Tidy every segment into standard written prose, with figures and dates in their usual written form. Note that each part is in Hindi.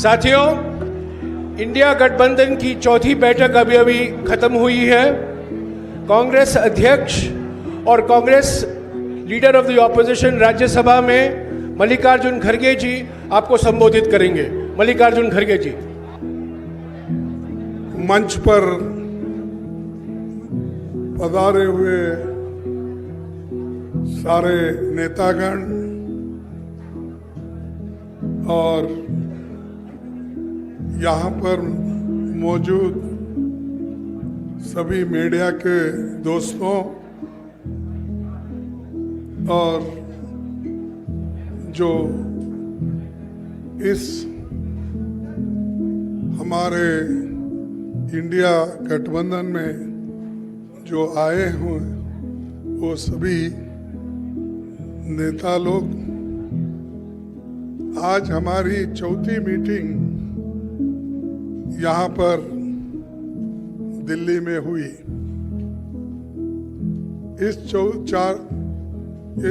साथियों, इंडिया गठबंधन की चौथी बैठक अभी खत्म हुई है। कांग्रेस अध्यक्ष और Congress leader of the opposition Rajya Sabha में मल्लिकार्जुन खड़गे जी आपको संबोधित करेंगे। मल्लिकार्जुन खड़गे जी। मंच पर पधारे हुए सारे नेतागण और यहाँ पर मौजूद सभी मीडिया के दोस्तों और जो इस हमारे इंडिया गठबंधन में जो आए हुए वो सभी नेता लोग, आज हमारी चौथी मीटिंग यहाँ पर दिल्ली में हुई। इस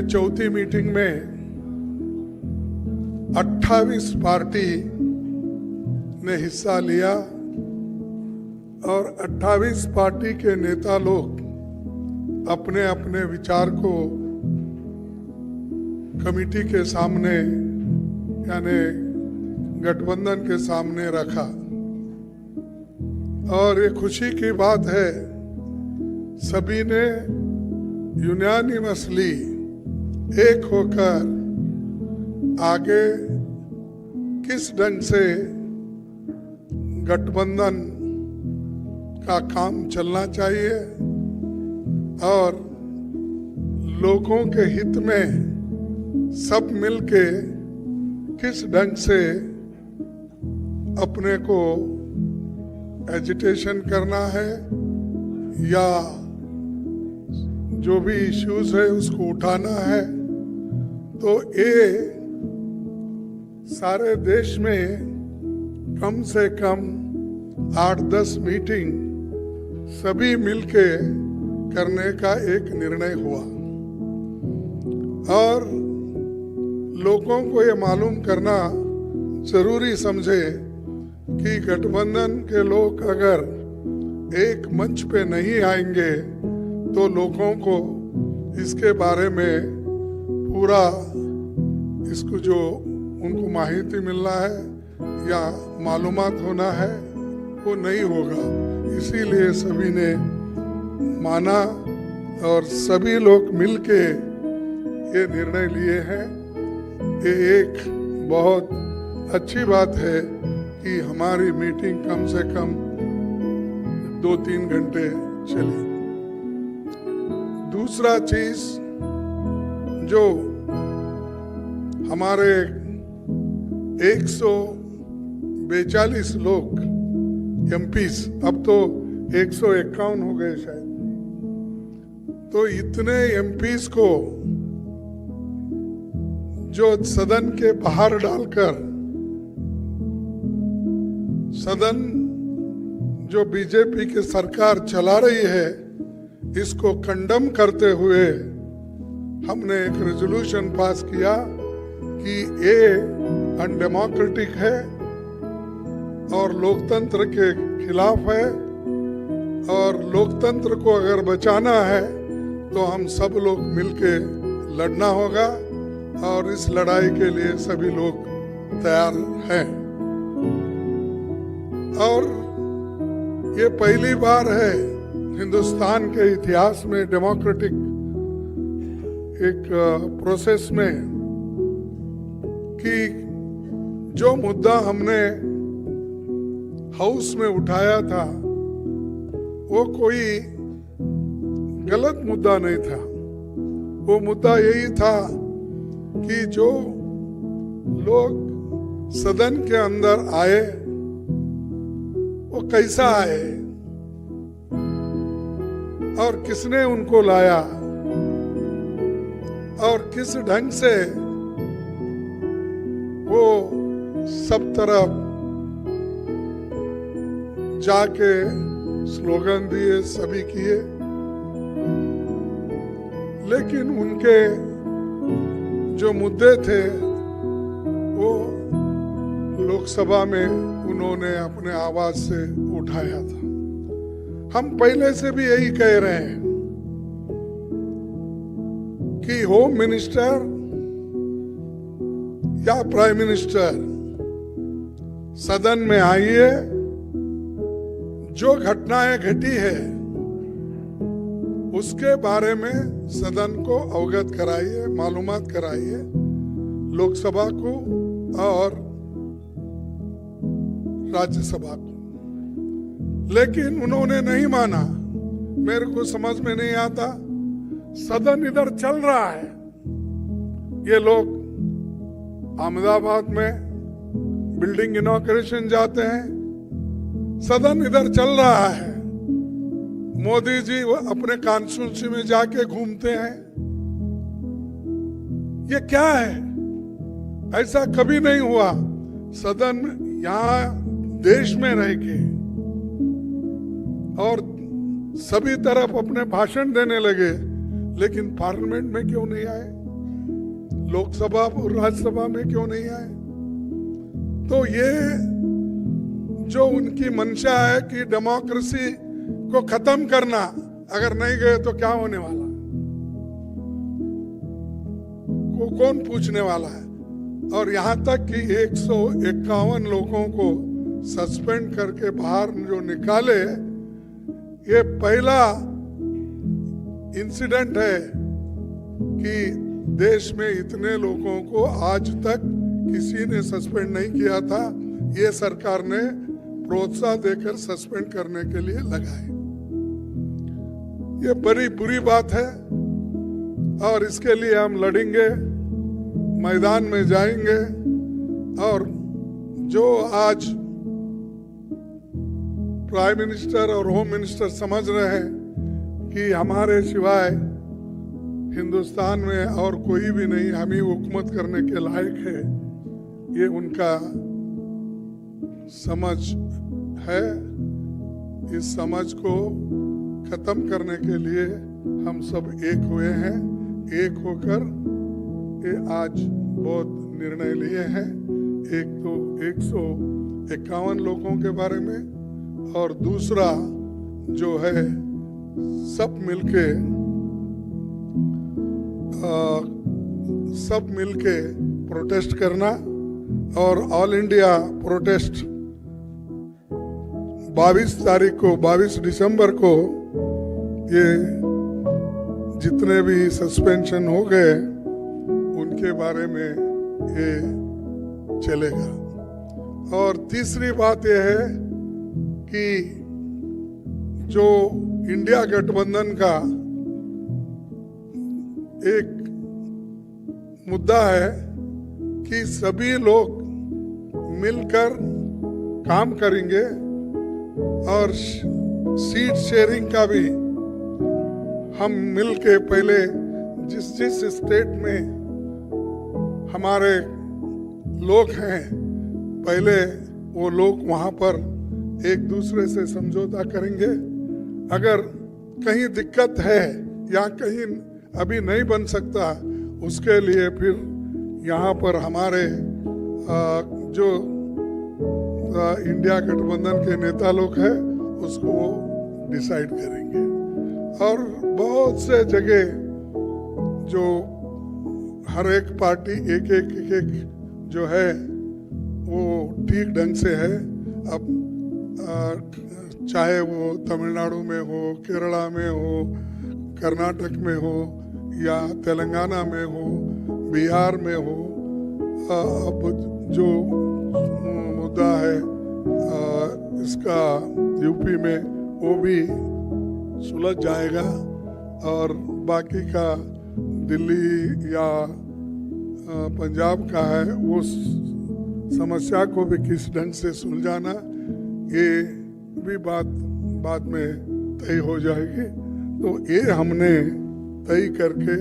चौथी मीटिंग में 28 पार्टी ने हिस्सा लिया और 28 पार्टी के नेता लोग अपने अपने विचार को कमेटी के सामने यानी गठबंधन के सामने रखा। और ये खुशी की बात है, सभी ने यूनानिमसली एक होकर आगे किस ढंग से गठबंधन का काम चलना चाहिए और लोगों के हित में सब मिलके किस ढंग से अपने को एजिटेशन करना है या जो भी इश्यूज है उसको उठाना है। तो ये सारे देश में कम से कम 8-10 मीटिंग सभी मिलके करने का एक निर्णय हुआ और लोगों को ये मालूम करना जरूरी समझे कि गठबंधन के लोग अगर एक मंच पे नहीं आएंगे तो लोगों को इसके बारे में पूरा इसको जो उनको माहिती मिलना है या मालूमात होना है वो नहीं होगा। इसीलिए सभी ने माना और सभी लोग मिलके ये निर्णय लिए हैं। ये एक बहुत अच्छी बात है कि हमारी मीटिंग कम से कम 2-3 घंटे चली। दूसरा चीज, जो हमारे 142 लोग एमपीस, अब तो 151 हो गए शायद, तो इतने एमपीस को जो सदन के बाहर डालकर सदन जो बीजेपी की सरकार चला रही है इसको कंडम करते हुए हमने एक रेजोल्यूशन पास किया कि ये अनडेमोक्रेटिक है और लोकतंत्र के खिलाफ है और लोकतंत्र को अगर बचाना है तो हम सब लोग मिलके लड़ना होगा और इस लड़ाई के लिए सभी लोग तैयार हैं। और ये पहली बार है हिंदुस्तान के इतिहास में डेमोक्रेटिक एक प्रोसेस में कि जो मुद्दा हमने हाउस में उठाया था वो कोई गलत मुद्दा नहीं था। वो मुद्दा यही था कि जो लोग सदन के अंदर आए वो कैसा आए और किसने उनको लाया और किस ढंग से वो सब तरफ जाके स्लोगन दिए, सभी किए, लेकिन उनके जो मुद्दे थे वो लोकसभा में उन्होंने अपने आवाज से उठाया था। हम पहले से भी यही कह रहे हैं कि होम मिनिस्टर या प्राइम मिनिस्टर सदन में आइए, जो घटनाएं घटी है उसके बारे में सदन को अवगत कराइए, मालूमात कराइए लोकसभा को और राज्यसभा को। लेकिन उन्होंने नहीं माना। मेरे को समझ में नहीं आता, सदन इधर चल रहा है, ये लोग अहमदाबाद में बिल्डिंग इनॉग्रेशन जाते हैं, सदन इधर चल रहा है, मोदी जी अपने कॉन्स्टिट्यूंसी में जाके घूमते हैं। ये क्या है? ऐसा कभी नहीं हुआ। सदन यहाँ देश में रह के और सभी तरफ अपने भाषण देने लगे, लेकिन पार्लियामेंट में क्यों नहीं आए? लोकसभा और राज्यसभा में क्यों नहीं आए? तो ये जो उनकी मंशा है कि डेमोक्रेसी को खत्म करना, अगर नहीं गए तो क्या होने वाला को कौन पूछने वाला है? और यहां तक कि 151 लोगों को सस्पेंड करके बाहर जो निकाले, ये पहला इंसिडेंट है कि देश में इतने लोगों को आज तक किसी ने सस्पेंड नहीं किया था। ये सरकार ने प्रोत्साहन देकर सस्पेंड करने के लिए लगाए। ये बड़ी बुरी बात है और इसके लिए हम लड़ेंगे, मैदान में जाएंगे। और जो आज प्राइम मिनिस्टर और होम मिनिस्टर समझ रहे हैं कि हमारे सिवाय हिंदुस्तान में और कोई भी नहीं, हम ही हुकूमत करने के लायक है, ये उनका समझ है। इस समझ को खत्म करने के लिए हम सब एक हुए हैं। एक होकर ये आज बहुत निर्णय लिए हैं। एक तो 151 लोगों के बारे में, और दूसरा जो है सब मिलके प्रोटेस्ट करना। और ऑल इंडिया प्रोटेस्ट 22 दिसंबर को ये जितने भी सस्पेंशन हो गए उनके बारे में ये चलेगा। और तीसरी बात यह है कि जो इंडिया गठबंधन का एक मुद्दा है कि सभी लोग मिलकर काम करेंगे और सीट शेयरिंग का भी हम मिलके पहले जिस स्टेट में हमारे लोग हैं, पहले वो लोग वहां पर एक दूसरे से समझौता करेंगे। अगर कहीं दिक्कत है या कहीं अभी नहीं बन सकता, उसके लिए फिर यहाँ पर हमारे जो इंडिया गठबंधन के नेता लोग हैं उसको डिसाइड करेंगे। और बहुत से जगह जो हर एक पार्टी एक जो है वो ठीक ढंग से है। अब चाहे वो तमिलनाडु में हो, केरला में हो, कर्नाटक में हो या तेलंगाना में हो, बिहार में हो, अब जो मुद्दा है इसका यूपी में, वो भी सुलझ जाएगा। और बाकी का दिल्ली या पंजाब का है, वो समस्या को भी किस ढंग से सुलझाना, ये भी बाद में तय हो जाएगी। तो ये हमने तय करके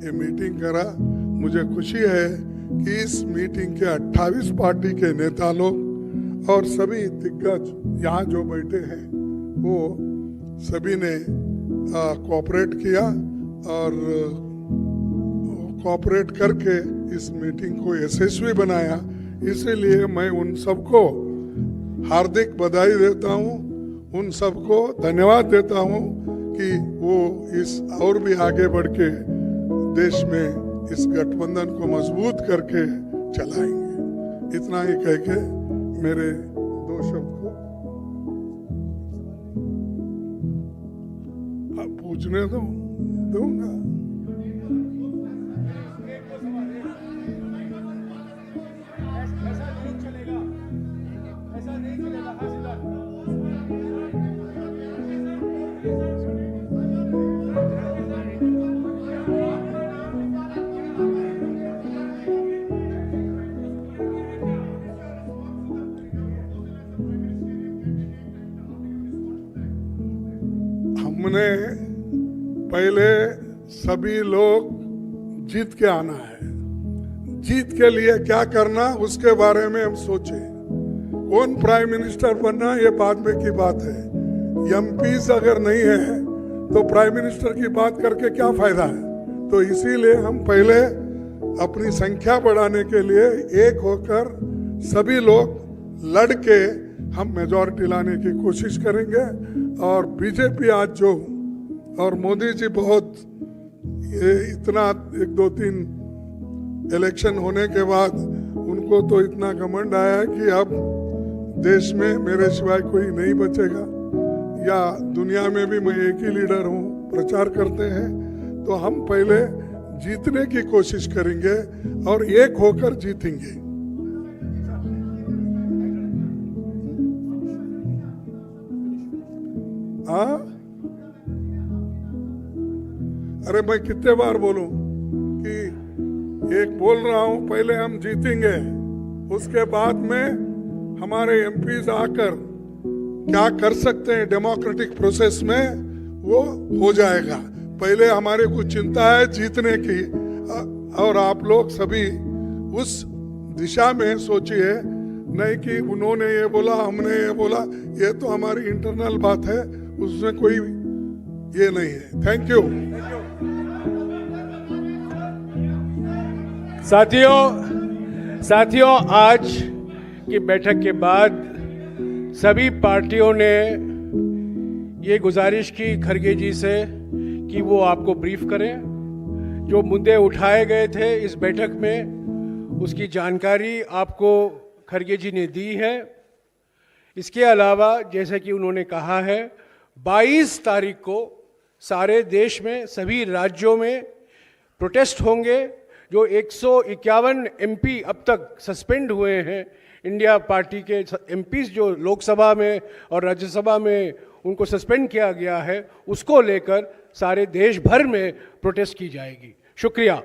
ये मीटिंग करा। मुझे खुशी है कि इस मीटिंग के 28 पार्टी के नेता लोग और सभी दिग्गज यहाँ जो बैठे हैं वो सभी ने कोऑपरेट किया और कोऑपरेट करके इस मीटिंग को यशस्वी बनाया। इसीलिए मैं उन सबको हार्दिक बधाई देता हूं, उन सबको धन्यवाद देता हूं कि वो इस और भी आगे बढ़ के देश में इस गठबंधन को मजबूत करके चलाएंगे। इतना ही कह के मेरे दो शब्द को आप पूछने दूंगा। हमने पहले सभी लोग जीत के आना है, जीत के लिए क्या करना उसके बारे में हम सोचे। कौन प्राइम मिनिस्टर बनना ये बाद में की बात है। एमपीज अगर नहीं है तो प्राइम मिनिस्टर की बात करके क्या फायदा है। तो इसीलिए हम पहले अपनी संख्या बढ़ाने के लिए एक होकर सभी लोग लड़के हम मेजॉरिटी लाने की कोशिश करेंगे। और बीजेपी आज जो और मोदी जी बहुत ये इतना 1-2-3 इलेक्शन होने के बाद उनको तो इतना घमंड आया है कि अब देश में मेरे सिवाय कोई नहीं बचेगा, या दुनिया में भी मैं एक ही लीडर हूँ प्रचार करते हैं। तो हम पहले जीतने की कोशिश करेंगे और एक होकर जीतेंगे। हाँ, अरे मैं कितने बार बोलूं कि एक बोल रहा हूं, पहले हम जीतेंगे, उसके बाद में हमारे एमपीज आकर क्या कर सकते हैं डेमोक्रेटिक प्रोसेस में वो हो जाएगा। पहले हमारे को चिंता है जीतने की, और आप लोग सभी उस दिशा में सोचिए, नहीं कि उन्होंने ये बोला हमने ये बोला। ये तो हमारी इंटरनल बात है, उसमें कोई ये नहीं है। Thank you. साथियों आज की बैठक के बाद सभी पार्टियों ने ये गुजारिश की खड़गे जी से कि वो आपको ब्रीफ करें। जो मुद्दे उठाए गए थे इस बैठक में उसकी जानकारी आपको खड़गे जी ने दी है। इसके अलावा जैसे कि उन्होंने कहा है 22 तारीख को सारे देश में सभी राज्यों में प्रोटेस्ट होंगे। जो 151 एमपी अब तक सस्पेंड हुए हैं, इंडिया पार्टी के एमपीज जो लोकसभा में और राज्यसभा में उनको सस्पेंड किया गया है, उसको लेकर सारे देश भर में प्रोटेस्ट की जाएगी। शुक्रिया।